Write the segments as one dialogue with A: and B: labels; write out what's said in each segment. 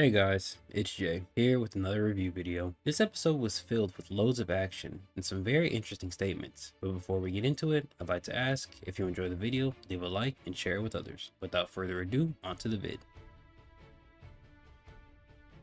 A: Hey guys, it's Jay, here with another review video. This episode was filled with loads of action and some very interesting statements, but before we get into it, I'd like to ask if you enjoy the video, leave a like and share it with others. Without further ado, onto the vid.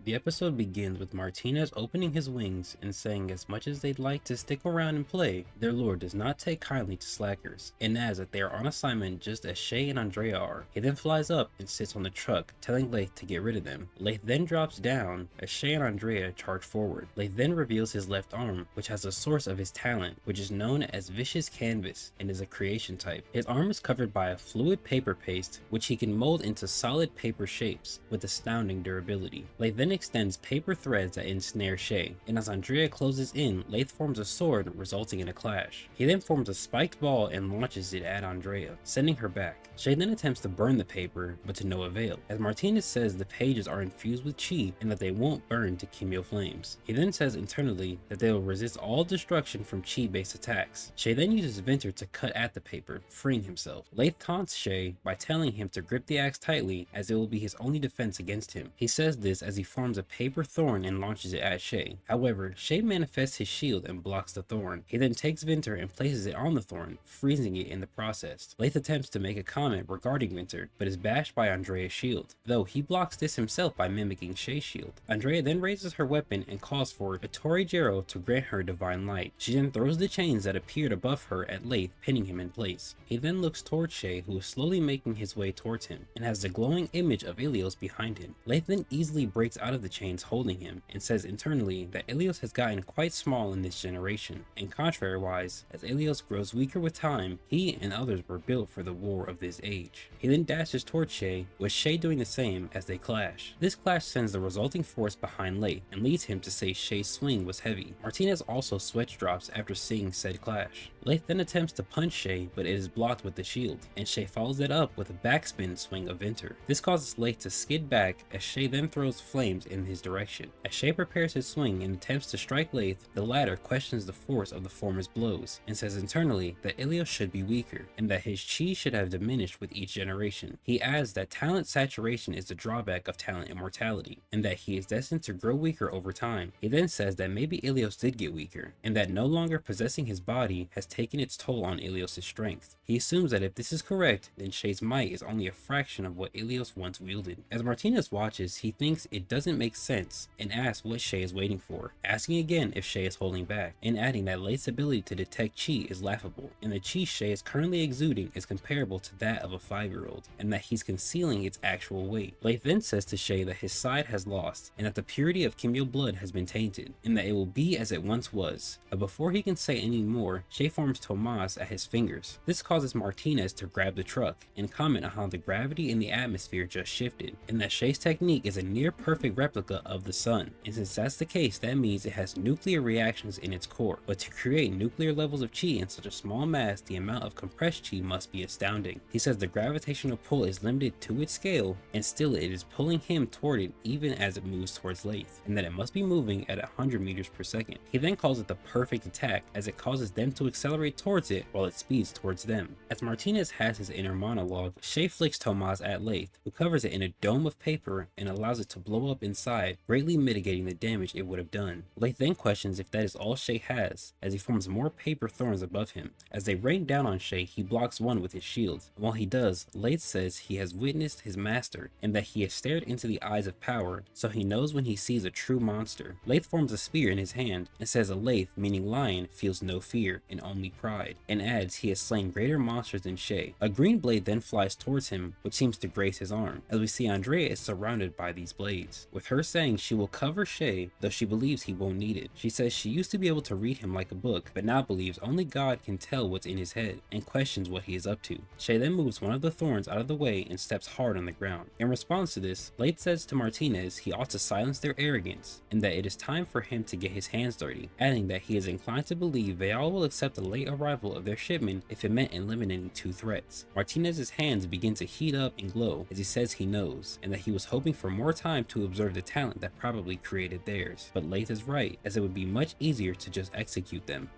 A: The episode begins with Martinez opening his wings and saying as much as they'd like to stick around and play, their lord does not take kindly to slackers, and adds that they are on assignment just as Shay and Andrea are. He then flies up and sits on the truck, telling Laith to get rid of them. Laith then drops down as Shay and Andrea charge forward. Laith then reveals his left arm, which has a source of his talent, which is known as Vicious Canvas and is a creation type. His arm is covered by a fluid paper paste, which he can mold into solid paper shapes with astounding durability. Laith then extends paper threads that ensnare Shay, and as Andrea closes in, Laith forms a sword, resulting in a clash. He then forms a spiked ball and launches it at Andrea, sending her back. Shay then attempts to burn the paper, but to no avail, as Martinez says the pages are infused with chi and that they won't burn to Kimyo flames. He then says internally that they will resist all destruction from chi-based attacks. Shay then uses Venter to cut at the paper, freeing himself. Laith taunts Shay by telling him to grip the axe tightly, as it will be his only defense against him. He says this as he forms a paper thorn and launches it at Shay. However, Shay manifests his shield and blocks the thorn. He then takes Venter and places it on the thorn, freezing it in the process. Laith attempts to make a comment regarding Venter, but is bashed by Andrea's shield, though he blocks this himself by mimicking Shay's shield. Andrea then raises her weapon and calls for Itori Jiro to grant her divine light. She then throws the chains that appeared above her at Laith, pinning him in place. He then looks towards Shay, who is slowly making his way towards him, and has the glowing image of Ilios behind him. Laith then easily breaks out of the chains holding him, and says internally that Ilios has gotten quite small in this generation, and contrary-wise, as Ilios grows weaker with time, he and others were built for the war of this age. He then dashes towards Shay, with Shay doing the same as they clash. This clash sends the resulting force behind Laith, and leads him to say Shay's swing was heavy. Martinez also sweat drops after seeing said clash. Laith then attempts to punch Shay, but it is blocked with the shield, and Shay follows it up with a backspin swing of Venter. This causes Laith to skid back as Shay then throws flames in his direction. As Shay prepares his swing and attempts to strike Laith, the latter questions the force of the former's blows, and says internally that Ilios should be weaker, and that his chi should have diminished with each generation. He adds that talent saturation is the drawback of talent immortality, and that he is destined to grow weaker over time. He then says that maybe Ilios did get weaker, and that no longer possessing his body has taken its toll on Ilios' strength. He assumes that if this is correct, then Shay's might is only a fraction of what Ilios once wielded. As Martinez watches, he thinks it doesn't make sense, and asks what Shay is waiting for, asking again if Shay is holding back, and adding that Laith's ability to detect chi is laughable, and the chi Shay is currently exuding is comparable to that of a 5-year-old, and that he's concealing its actual weight. Laith then says to Shay that his side has lost, and that the purity of Kimyo blood has been tainted, and that it will be as it once was. But before he can say any more, Shay forms Tomas at his fingers. This causes Martinez to grab the truck, and comment on how the gravity in the atmosphere just shifted, and that Shay's technique is a near perfect replica of the sun, and since that's the case, that means it has nuclear reactions in its core. But to create nuclear levels of chi in such a small mass, the amount of compressed chi must be astounding. He says the gravitational pull is limited to its scale, and still it is pulling him toward it even as it moves towards Laith, and that it must be moving at 100 meters per second. He then calls it the perfect attack, as it causes them to accelerate towards it while it speeds towards them. As Martinez has his inner monologue, Shay flicks Tomas at Laith, who covers it in a dome of paper and allows it to blow up inside, greatly mitigating the damage it would have done. Laith then questions if that is all Shay has, as he forms more paper thorns above him. As they rain down on Shay, he blocks one with his shield. While he does, Laith says he has witnessed his master, and that he has stared into the eyes of power, so he knows when he sees a true monster. Laith forms a spear in his hand, and says a Laith, meaning lion, feels no fear, and only pride, and adds he has slain greater monsters than Shay. A green blade then flies towards him, which seems to graze his arm, as we see Andrea is surrounded by these blades, with her saying she will cover Shay, though she believes he won't need it. She says she used to be able to read him like a book, but now believes only God can tell what's in his head, and questions what he is up to. Shay then moves one of the thorns out of the way and steps hard on the ground. In response to this, Laith says to Martinez he ought to silence their arrogance, and that it is time for him to get his hands dirty, adding that he is inclined to believe Yall will accept the late arrival of their shipment if it meant eliminating 2 threats. Martinez's hands begin to heat up and glow as he says he knows, and that he was hoping for more time to observe the talent that probably created theirs. But Laith is right, as it would be much easier to just execute them.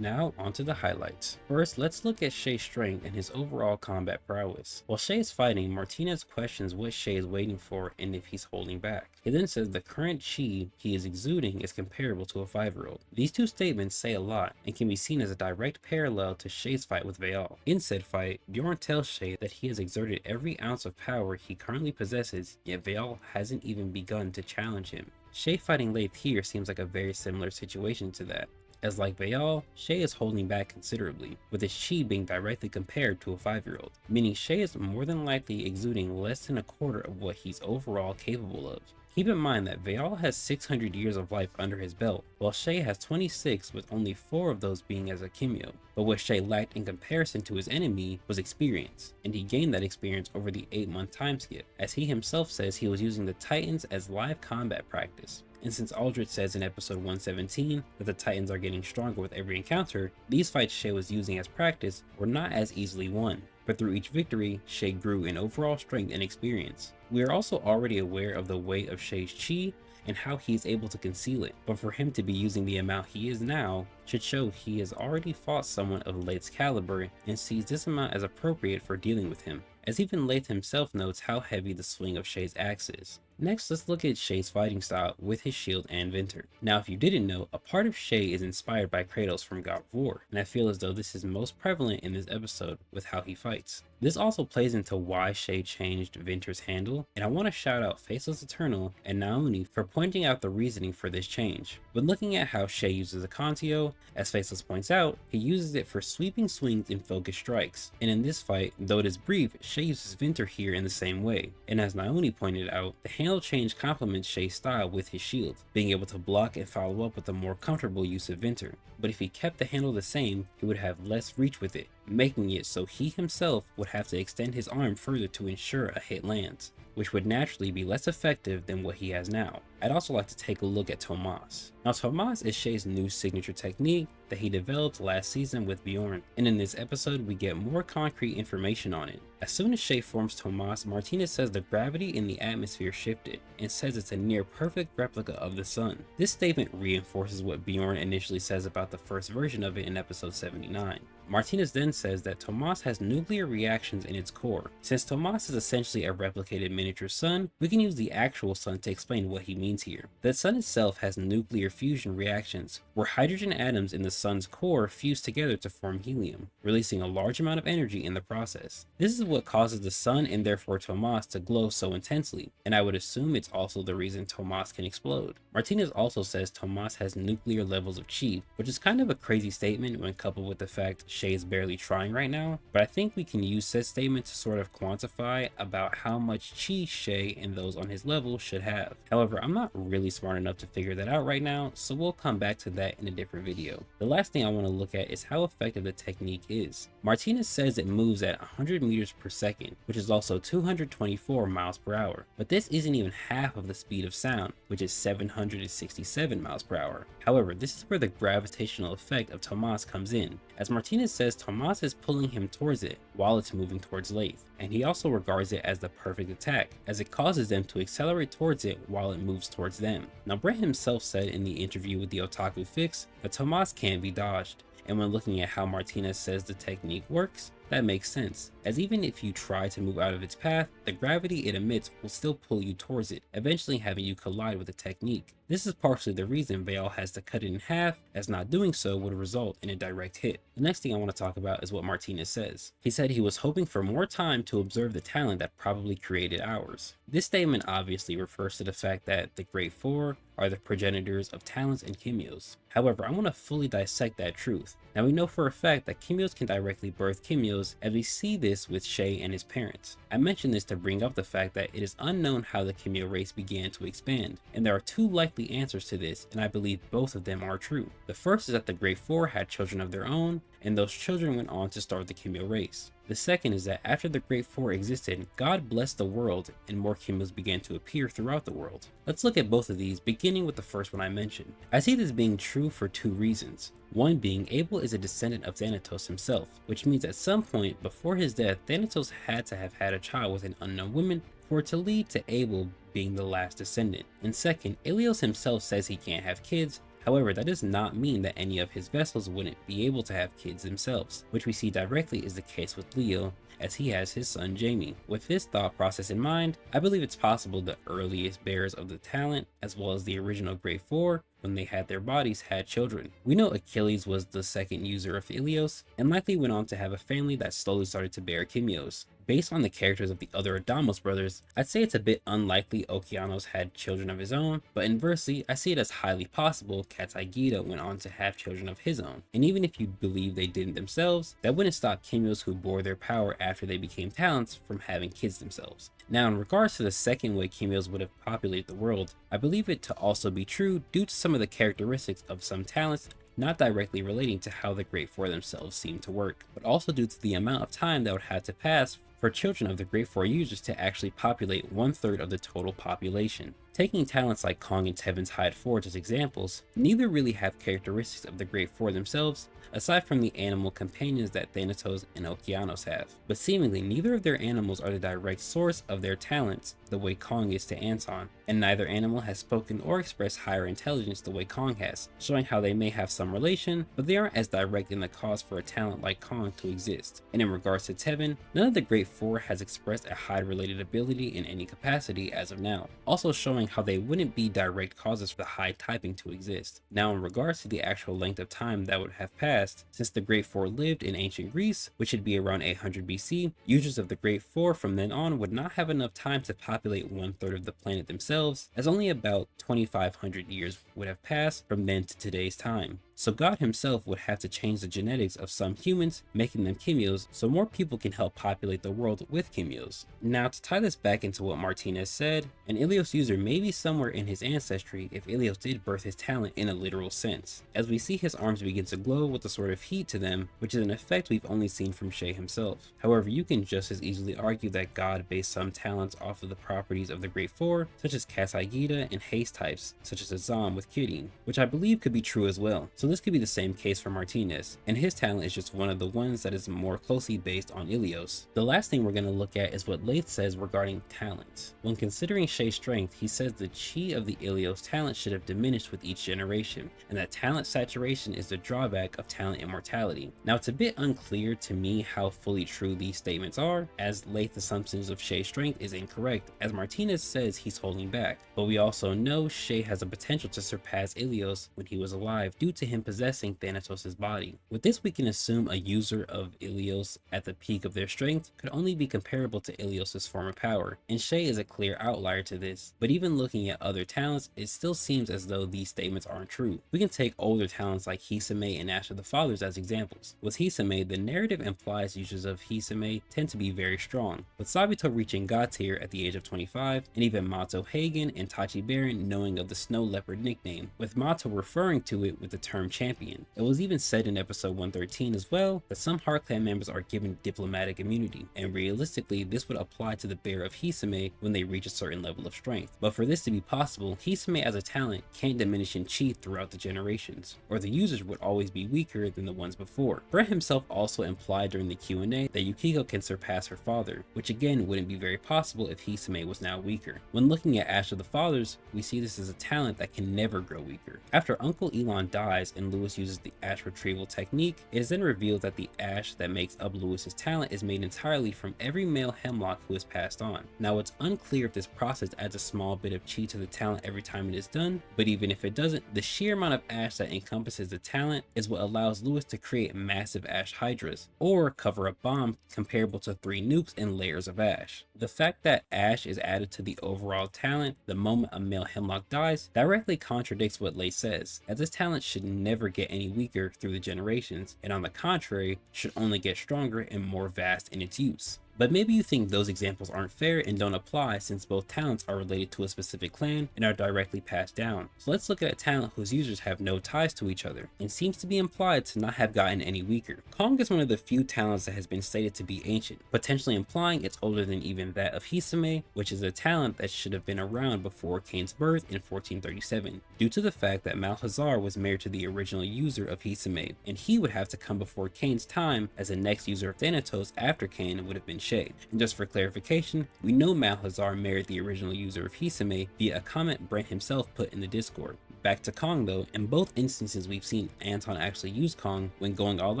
A: Now, onto the highlights. First, let's look at Shay's strength and his overall combat prowess. While Shay is fighting, Martinez questions what Shay is waiting for and if he's holding back. He then says the current chi he is exuding is comparable to a 5-year-old. These two statements say a lot and can be seen as a direct parallel to Shay's fight with Yall. In said fight, Bjorn tells Shay that he has exerted every ounce of power he currently possesses, yet Yall hasn't even begun to challenge him. Shay fighting Laith here seems like a very similar situation to that, as like Yall, Shay is holding back considerably, with his chi being directly compared to a 5-year-old, meaning Shay is more than likely exuding less than a quarter of what he's overall capable of. Keep in mind that Yall has 600 years of life under his belt, while Shay has 26, with only 4 of those being as a Kimyo. But what Shay lacked in comparison to his enemy was experience, and he gained that experience over the 8-month time skip, as he himself says he was using the Titans as live combat practice. And since Aldrich says in episode 117 that the Titans are getting stronger with every encounter, these fights Shay was using as practice were not as easily won. But through each victory, Shay grew in overall strength and experience. We are also already aware of the weight of Shay's chi and how he is able to conceal it, but for him to be using the amount he is now should show he has already fought someone of Laith's caliber and sees this amount as appropriate for dealing with him, as even Laith himself notes how heavy the swing of Shay's axe is. Next, let's look at Shay's fighting style with his shield and Vinter. Now, if you didn't know, a part of Shay is inspired by Kratos from God of War, and I feel as though this is most prevalent in this episode with how he fights. This also plays into why Shay changed Vinter's handle, and I want to shout out Faceless Eternal and Naoni for pointing out the reasoning for this change. When looking at how Shay uses a Kontio, as Faceless points out, he uses it for sweeping swings and focused strikes, and in this fight, though it is brief, Shay uses Vinter here in the same way, and as Naoni pointed out, the handle change complements Shay's style with his shield, being able to block and follow up with a more comfortable use of Vinter. But if he kept the handle the same, he would have less reach with it, making it so he himself would have to extend his arm further to ensure a hit lands, which would naturally be less effective than what he has now. I'd also like to take a look at Tomas. Now Tomas is Shay's new signature technique that he developed last season with Bjorn, and in this episode we get more concrete information on it. As soon as Shay forms Tomas, Martinez says the gravity in the atmosphere shifted, and says it's a near perfect replica of the sun. This statement reinforces what Bjorn initially says about the first version of it in episode 79. Martinez then says that Tomas has nuclear reactions in its core. Since Tomas is essentially a replicated miniature sun, we can use the actual sun to explain what he means here. The sun itself has nuclear fusion reactions, where hydrogen atoms in the sun's core fuse together to form helium, releasing a large amount of energy in the process. This is what causes the sun and therefore Tomas to glow so intensely, and I would assume it's also the reason Tomas can explode. Martinez also says Tomas has nuclear levels of chi, which is kind of a crazy statement when coupled with the fact Shay is barely trying right now, but I think we can use said statement to sort of quantify about how much chi Shay and those on his level should have. However, I'm not really smart enough to figure that out right now, so we'll come back to that in a different video. The last thing I want to look at is how effective the technique is. Martinez says it moves at 100 meters per second, which is also 224 miles per hour, but this isn't even half of the speed of sound, which is 767 miles per hour. However, this is where the gravitational effect of Tomas comes in, as Martinez says Tomas is pulling him towards it while it's moving towards Laith, and he also regards it as the perfect attack, as it causes them to accelerate towards it while it moves towards them. Now Brent himself said in the interview with the Otaku Fix that Tomas can't be dodged, and when looking at how Martinez says the technique works, that makes sense, as even if you try to move out of its path, the gravity it emits will still pull you towards it, eventually having you collide with the technique. This is partially the reason Yall has to cut it in half, as not doing so would result in a direct hit. The next thing I want to talk about is what Martinez says. He said he was hoping for more time to observe the talent that probably created ours. This statement obviously refers to the fact that the Great Four are the progenitors of talents and Kimyos. However, I want to fully dissect that truth. Now we know for a fact that Kimyos can directly birth Kimyos, as we see this with Shay and his parents. I mention this to bring up the fact that it is unknown how the Kimyo race began to expand, and there are two likely answers to this, and I believe both of them are true. The first is that the Great Four had children of their own, and those children went on to start the Kimyo race. The second is that after the Great Four existed, God blessed the world and more Kimyos began to appear throughout the world. Let's look at both of these, beginning with the first one I mentioned. I see this being true for two reasons. One being Abel is a descendant of Thanatos himself, which means at some point before his death, Thanatos had to have had a child with an unknown woman for it to lead to Abel being the last descendant. And second, Ilios himself says he can't have kids, However, that does not mean that any of his vessels wouldn't be able to have kids themselves, which we see directly is the case with Leo, as he has his son Jamie. With this thought process in mind, I believe it's possible the earliest bearers of the talent, as well as the original Great Four, when they had their bodies, had children. We know Achilles was the second user of Ilios, and likely went on to have a family that slowly started to bear Kimios. Based on the characters of the other Adamos brothers, I'd say it's a bit unlikely Okeanos had children of his own, but inversely, I see it as highly possible Kataigida went on to have children of his own. And even if you believe they didn't themselves, that wouldn't stop Kimios who bore their power after they became talents from having kids themselves. Now, in regards to the second way Kimios would have populated the world, I believe it to also be true due to some of the characteristics of some talents not directly relating to how the Great Four themselves seem to work, but also due to the amount of time that would have to pass for children of the Great Four users to actually populate 1/3 of the total population. Taking talents like Kong and Tevin's Hide Forge as examples, neither really have characteristics of the Great Four themselves, aside from the animal companions that Thanatos and Okeanos have. But seemingly neither of their animals are the direct source of their talents the way Kong is to Anton, and neither animal has spoken or expressed higher intelligence the way Kong has, showing how they may have some relation, but they aren't as direct in the cause for a talent like Kong to exist. And in regards to Tevin, none of the Great Four has expressed a Hide related ability in any capacity as of now, also showing how they wouldn't be direct causes for the Hide typing to exist. Now, in regards to the actual length of time that would have passed since the Great Four lived in ancient Greece, which would be around 800 BC, users of the Great Four from then on would not have enough time to populate 1/3 of the planet themselves, as only about 2,500 years would have passed from then to today's time. So God himself would have to change the genetics of some humans, making them Kimios, so more people can help populate the world with Kimios. Now, to tie this back into what Martinez said, an Ilios user may be somewhere in his ancestry if Ilios did birth his talent in a literal sense, as we see his arms begin to glow with a sort of heat to them, which is an effect we've only seen from Shay himself. However, you can just as easily argue that God based some talents off of the properties of the Great Four, such as Kataigida, and haste types, such as Azam with Kidding, which I believe could be true as well. So this could be the same case for Martinez, and his talent is just one of the ones that is more closely based on Ilios. The last thing we're going to look at is what Laith says regarding talent. When considering Shay's strength, he says the chi of the Ilios talent should have diminished with each generation, and that talent saturation is the drawback of talent immortality. Now, it's a bit unclear to me how fully true these statements are, as Laith's assumptions of Shay's strength is incorrect, as Martinez says he's holding back, but we also know Shay has the potential to surpass Ilios when he was alive due to him possessing Thanatos' body. With this, we can assume a user of Ilios at the peak of their strength could only be comparable to Ilios' former power, and Shay is a clear outlier to this, but even looking at other talents, it still seems as though these statements aren't true. We can take older talents like Hisame and Ash of the Fathers as examples. With Hisame, the narrative implies users of Hisame tend to be very strong, with Sabito reaching God tier at the age of 25, and even Mato Hagen and Tachi Baron knowing of the Snow Leopard nickname, with Mato referring to it with the term champion. It was even said in episode 113 as well that some Heart Clan members are given diplomatic immunity, and realistically this would apply to the bearer of Hisame when they reach a certain level of strength. But for this to be possible, Hisame as a talent can't diminish in chi throughout the generations, or the users would always be weaker than the ones before. Brent himself also implied during the Q&A that Yukiko can surpass her father, which again wouldn't be very possible if Hisame was now weaker. When looking at Ash of the Fathers, we see this as a talent that can never grow weaker. After Uncle Elon dies and Lewis uses the ash retrieval technique, it is then revealed that the ash that makes up Lewis's talent is made entirely from every male hemlock who is passed on. Now, it's unclear if this process adds a small bit of chi to the talent every time it is done, but even if it doesn't, the sheer amount of ash that encompasses the talent is what allows Lewis to create massive ash hydras, or cover a bomb comparable to 3 nukes in layers of ash. The fact that ash is added to the overall talent the moment a male hemlock dies directly contradicts what Laith says, as this talent should never get any weaker through the generations, and on the contrary, should only get stronger and more vast in its use. But maybe you think those examples aren't fair and don't apply since both talents are related to a specific clan and are directly passed down. So let's look at a talent whose users have no ties to each other and seems to be implied to not have gotten any weaker. Kong is one of the few talents that has been stated to be ancient, potentially implying it's older than even that of Hisame, which is a talent that should have been around before Kane's birth in 1437, due to the fact that Malhazar was married to the original user of Hisame, and he would have to come before Kane's time, as the next user of Thanatos after Kane would have been Shay. And just for clarification, we know Malhazar married the original user of Hisame via a comment Brent himself put in the Discord. Back to Kong though, in both instances we've seen Anton actually use Kong. When going all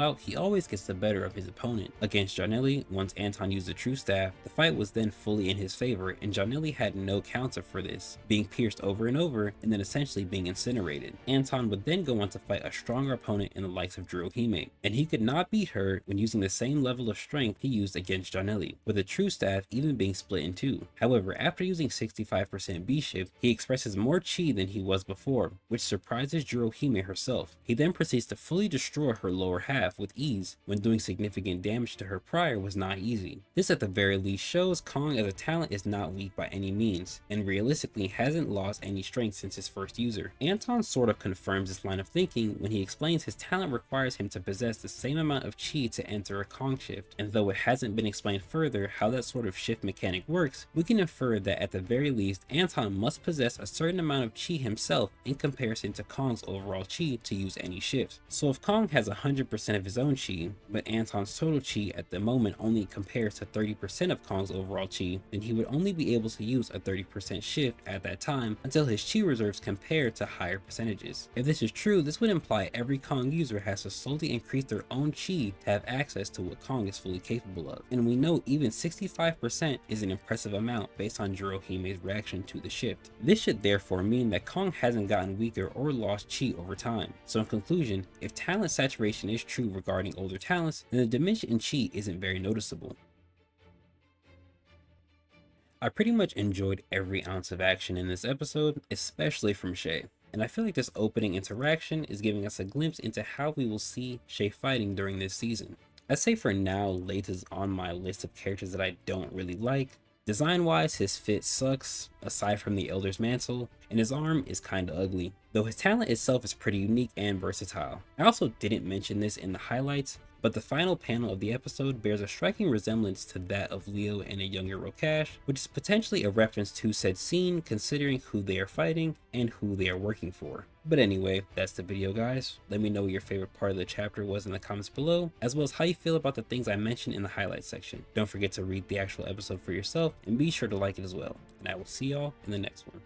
A: out, he always gets the better of his opponent. Against Johnelli, once Anton used the True Staff, the fight was then fully in his favor, and Johnelli had no counter for this, being pierced over and over and then essentially being incinerated. Anton would then go on to fight a stronger opponent in the likes of Jirohime, and he could not beat her when using the same level of strength he used against Johnelli, with the True Staff even being split in two. However, after using 65% B-Shift, he expresses more chi than he was before, which surprises Jirohime herself. He then proceeds to fully destroy her lower half with ease, when doing significant damage to her prior was not easy. This at the very least shows Kong as a talent is not weak by any means, and realistically hasn't lost any strength since his first user. Anton sort of confirms this line of thinking when he explains his talent requires him to possess the same amount of chi to enter a Kong shift, and though it hasn't been explained further how that sort of shift mechanic works, we can infer that at the very least Anton must possess a certain amount of chi himself in comparison to Kong's overall chi to use any shift. So if Kong has 100% of his own chi, but Anton's total chi at the moment only compares to 30% of Kong's overall chi, then he would only be able to use a 30% shift at that time until his chi reserves compare to higher percentages. If this is true, this would imply every Kong user has to slowly increase their own chi to have access to what Kong is fully capable of. And we know even 65% is an impressive amount based on Jirohime's reaction to the shift. This should therefore mean that Kong hasn't gotten weaker or lost chi over time. So in conclusion, if talent saturation is true regarding older talents, then the dimension in chi isn't very noticeable. I pretty much enjoyed every ounce of action in this episode, especially from Shay. And I feel like this opening interaction is giving us a glimpse into how we will see Shay fighting during this season. I'd say for now, Laith is on my list of characters that I don't really like. Design wise, his fit sucks, aside from the Elder's Mantle, and his arm is kinda ugly, though his talent itself is pretty unique and versatile. I also didn't mention this in the highlights, but the final panel of the episode bears a striking resemblance to that of Leo and a younger Rokash, which is potentially a reference to said scene considering who they are fighting and who they are working for. But anyway, that's the video guys. Let me know what your favorite part of the chapter was in the comments below, as well as how you feel about the things I mentioned in the highlights section. Don't forget to read the actual episode for yourself, and be sure to like it as well. And I will see y'all in the next one.